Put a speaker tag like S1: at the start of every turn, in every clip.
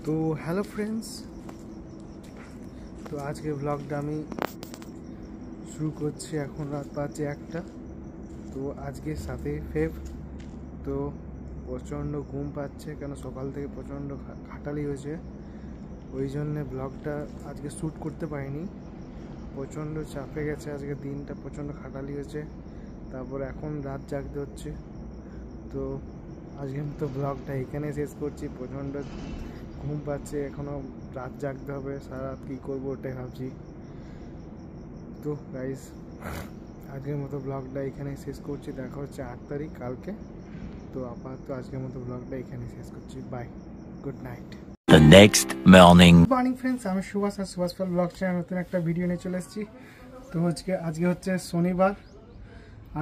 S1: তো hello friends, তো আজকে ব্লগটা আমি শুরু করছি। এখন রাত বাজে 1টা। তো আজকে 7 ফেব। তো প্রচণ্ড ঘুম পাচ্ছে, কেন সকাল থেকে প্রচণ্ড খাটালি হয়েছে, ওই জন্যে ব্লগটা আজকে শ্যুট করতে পারিনি। প্রচণ্ড চাপে গেছে, আজকে দিনটা প্রচণ্ড খাটালি হয়েছে। তারপর এখন রাত জাগতে হচ্ছে। তো আজকের মতো ব্লগটা এখানে শেষ করছি। প্রচণ্ড ঘুম পাচ্ছে, এখনও রাত জাগতে হবে, সারা রাত কী করবো ওটাই ভাবছি। তো গাইস, আজকের মতো ব্লগটা এখানে শেষ করছি। দেখা হচ্ছে 8 তারিখ, কালকে। তো আপাতত আজকের মতো ব্লগটা এখানে শেষ করছি। Bye, good night.
S2: The next morning.
S1: Good morning friends, আমি সুভাষ আর সুভাষ পাল ব্লগ চ্যানেল নতুন একটা ভিডিও নিয়ে চলে এসেছি। তো আজকে হচ্ছে শনিবার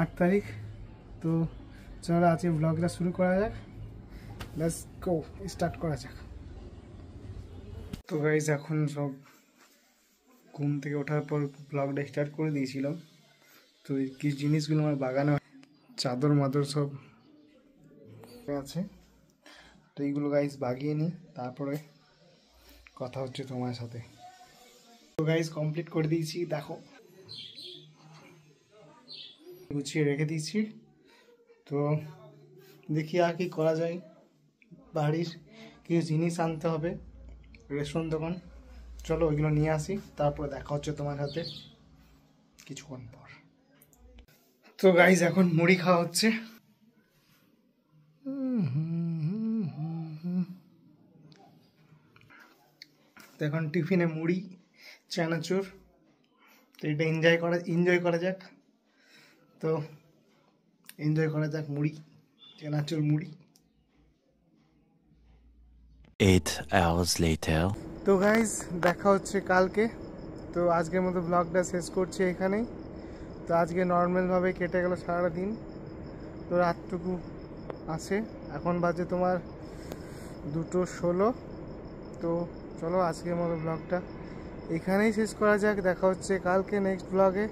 S1: 8 তারিখ। তো চলো আজকে ব্লগটা শুরু করা যাক। লেটস গো, স্টার্ট করা যাক। তো গাইজ, এখন সব ঘুম থেকে ওঠার পর ব্লগটা স্টার্ট করে দিয়েছিলাম। তো এই কিছু জিনিসগুলো আমার বাগানে, চাদর মাদর সব আছে। তো এইগুলো গাইজ বাগিয়ে নিই, তারপরে কথা হচ্ছে তোমার সাথে। তো গাইজ কমপ্লিট করে দিয়েছি, দেখো গুছিয়ে রেখে দিয়েছি। তো দেখি আর কি করা যায়। বাড়ির কিছু জিনিস আনতে হবে, রেশন দোকান। চলো ওইগুলো নিয়ে আসি, তারপরে দেখা হচ্ছে তোমার সাথে কিছুক্ষণ পর। তো গাইজ এখন মুড়ি খাওয়া হচ্ছে। তো এখন টিফিনে মুড়ি চানাচুর। তো এটা এনজয় করা যাক। তো এনজয় করা যাক মুড়ি চানাচুর মুড়ি।
S2: 8 hours later.
S1: তো গাইজ দেখা হচ্ছে কালকে। তো আজকের মতো ব্লগটা শেষ করছি এখানেই। তো আজকে নর্মালভাবে কেটে গেল সারা দিন। তো রাতটুকু আছে, এখন বাজে তোমার 2:16। তো চলো আজকের মতো ব্লগটা এখানেই শেষ করা যাক। দেখা হচ্ছে কালকে নেক্সট ব্লগে।